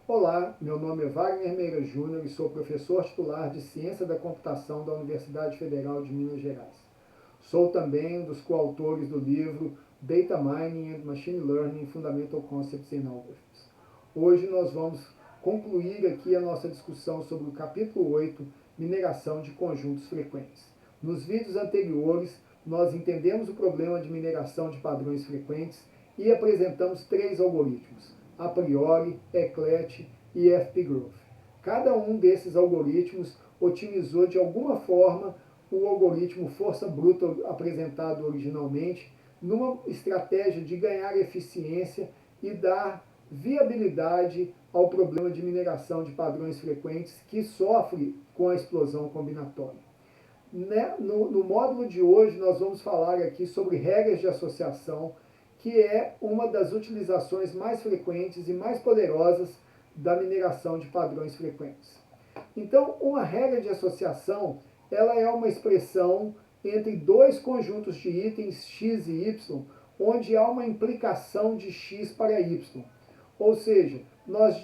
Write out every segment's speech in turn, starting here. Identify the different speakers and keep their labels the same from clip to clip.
Speaker 1: Olá, meu nome é Wagner Meira Júnior e sou professor titular de Ciência da Computação da Universidade Federal de Minas Gerais. Sou também um dos coautores do livro Data Mining and Machine Learning Fundamental Concepts in Algorithms. Hoje nós vamos concluir aqui a nossa discussão sobre o capítulo 8, mineração de conjuntos frequentes. Nos vídeos anteriores, nós entendemos o problema de mineração de padrões frequentes e apresentamos 3 algoritmos: a priori, eclet e fpgrowth. Cada um desses algoritmos otimizou de alguma forma o algoritmo força bruta apresentado originalmente, numa estratégia de ganhar eficiência e dar viabilidade ao problema de mineração de padrões frequentes que sofre com a explosão combinatória. No módulo de hoje nós vamos falar aqui sobre regras de associação, que é uma das utilizações mais frequentes e mais poderosas da mineração de padrões frequentes. Então, uma regra de associação, ela é uma expressão entre 2 conjuntos de itens x e y, onde há uma implicação de x para y. Ou seja, nós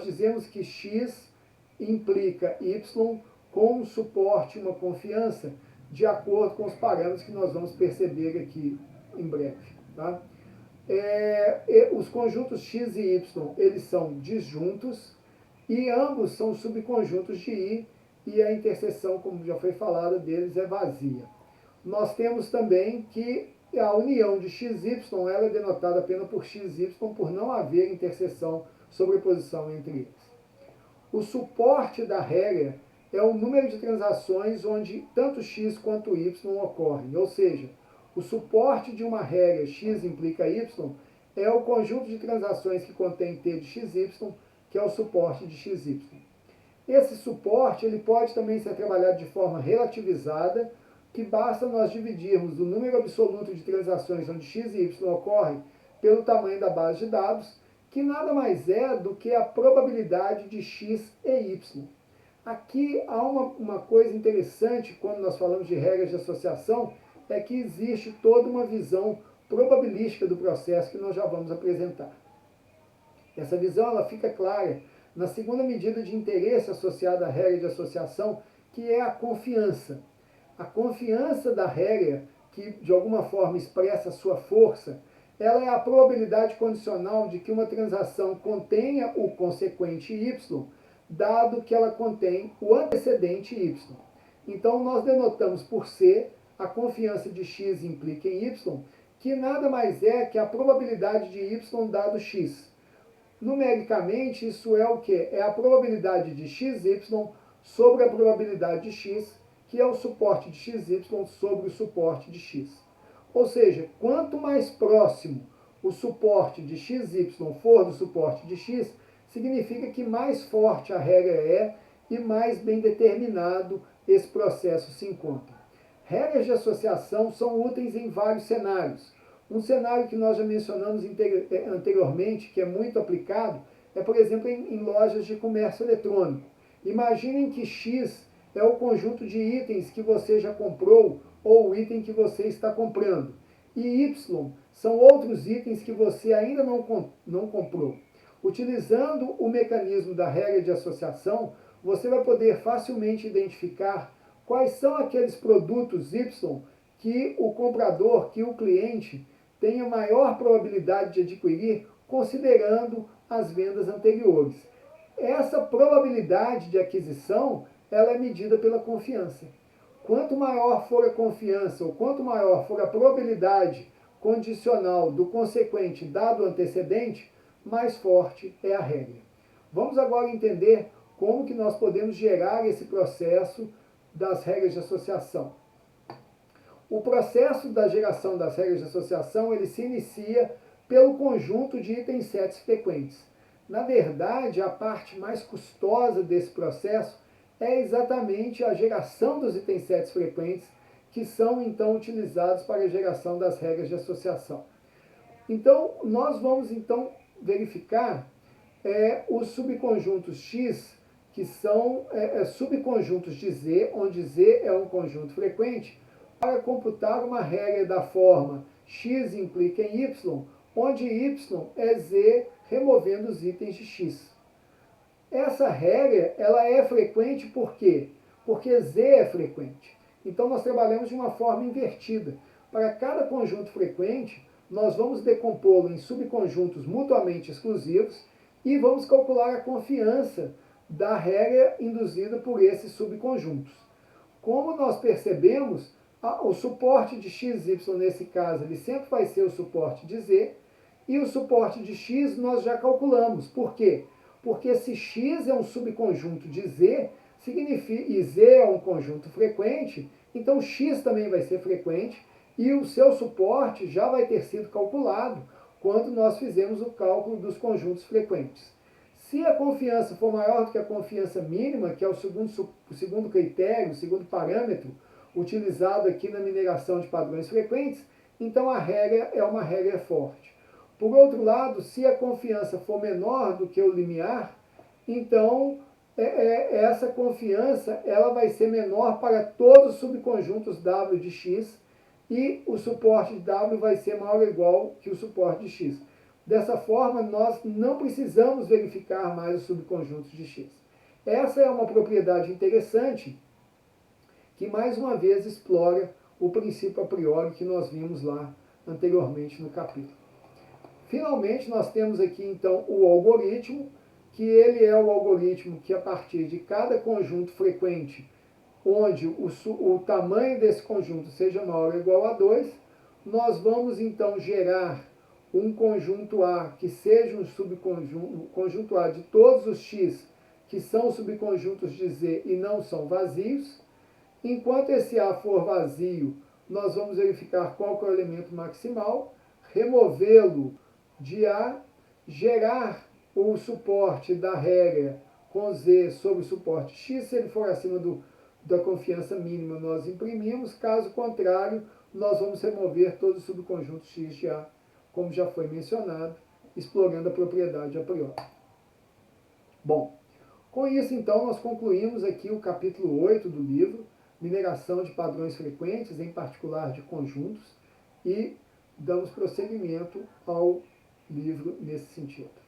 Speaker 1: dizemos que x implica y com um suporte, uma confiança, de acordo com os parâmetros que nós vamos perceber aqui em breve. Tá? Os conjuntos x e y, eles são disjuntos e ambos são subconjuntos de I e a interseção, como já foi falado, deles é vazia. Nós temos também que a união de x e y ela é denotada apenas por x e y por não haver interseção, sobreposição entre eles. O suporte da regra é o número de transações onde tanto x quanto y ocorrem, ou seja, o suporte de uma regra x implica y é o conjunto de transações que contém t de xy, que é o suporte de xy. Esse suporte ele pode também ser trabalhado de forma relativizada, que basta nós dividirmos o número absoluto de transações onde x e y ocorrem pelo tamanho da base de dados, que nada mais é do que a probabilidade de x e y. Aqui há uma coisa interessante quando nós falamos de regras de associação, é que existe toda uma visão probabilística do processo que nós já vamos apresentar. Essa visão ela fica clara na segunda medida de interesse associada à regra de associação, que é a confiança. A confiança da regra, que de alguma forma expressa a sua força, ela é a probabilidade condicional de que uma transação contenha o consequente y, dado que ela contém o antecedente y. Então, nós denotamos por C a confiança de x implica em y, que nada mais é que a probabilidade de y dado x. Numericamente, isso é o quê? É a probabilidade de xy sobre a probabilidade de x, que é o suporte de xy sobre o suporte de x. Ou seja, quanto mais próximo o suporte de xy for do suporte de x, significa que mais forte a regra é e mais bem determinado esse processo se encontra. Regras de associação são úteis em vários cenários. Um cenário que nós já mencionamos anteriormente, que é muito aplicado, é, por exemplo, em lojas de comércio eletrônico. Imaginem que X é o conjunto de itens que você já comprou ou o item que você está comprando. E Y são outros itens que você ainda não comprou. Utilizando o mecanismo da regra de associação, você vai poder facilmente identificar quais são aqueles produtos Y que o comprador, que o cliente, tem a maior probabilidade de adquirir, considerando as vendas anteriores. Essa probabilidade de aquisição, ela é medida pela confiança. Quanto maior for a confiança, ou quanto maior for a probabilidade condicional do consequente dado o antecedente, mais forte é a regra. Vamos agora entender como que nós podemos gerar esse processo das regras de associação. O processo da geração das regras de associação, ele se inicia pelo conjunto de itens sets frequentes. Na verdade, a parte mais custosa desse processo é exatamente a geração dos itens sets frequentes, que são então utilizados para a geração das regras de associação. Então, nós vamos então verificar os subconjuntos X, que são subconjuntos de Z, onde Z é um conjunto frequente, para computar uma regra da forma x implica em y, onde y é z removendo os itens de x. Essa regra, ela é frequente por quê? Porque Z é frequente. Então, nós trabalhamos de uma forma invertida. Para cada conjunto frequente, nós vamos decompô-lo em subconjuntos mutuamente exclusivos e vamos calcular a confiança da regra induzida por esses subconjuntos. Como nós percebemos, o suporte de x, y nesse caso, ele sempre vai ser o suporte de z, e o suporte de x nós já calculamos. Por quê? Porque se x é um subconjunto de z, significa, e z é um conjunto frequente, então x também vai ser frequente, e o seu suporte já vai ter sido calculado quando nós fizemos o cálculo dos conjuntos frequentes. Se a confiança for maior do que a confiança mínima, que é o segundo critério, o segundo parâmetro utilizado aqui na mineração de padrões frequentes, então a regra é uma regra forte. Por outro lado, se a confiança for menor do que o limiar, então essa confiança ela vai ser menor para todos os subconjuntos W de x e o suporte de W vai ser maior ou igual que o suporte de x. Dessa forma, nós não precisamos verificar mais os subconjuntos de x. Essa é uma propriedade interessante que, mais uma vez, explora o princípio a priori que nós vimos lá anteriormente no capítulo. Finalmente, nós temos aqui, então, o algoritmo, que ele é o algoritmo que, a partir de cada conjunto frequente, onde o tamanho desse conjunto seja maior ou igual a 2, nós vamos, então, gerar um conjunto A que seja um conjunto A de todos os x que são subconjuntos de Z e não são vazios. Enquanto esse A for vazio, nós vamos verificar qual que é o elemento maximal, removê-lo de A, gerar o suporte da regra com Z sobre o suporte X. Se ele for acima da confiança mínima, nós imprimimos. Caso contrário, nós vamos remover todos os subconjuntos X de A, como já foi mencionado, explorando a propriedade a priori. Bom, com isso, então, nós concluímos aqui o capítulo 8 do livro, Mineração de Padrões Frequentes, em particular de conjuntos, e damos prosseguimento ao livro nesse sentido.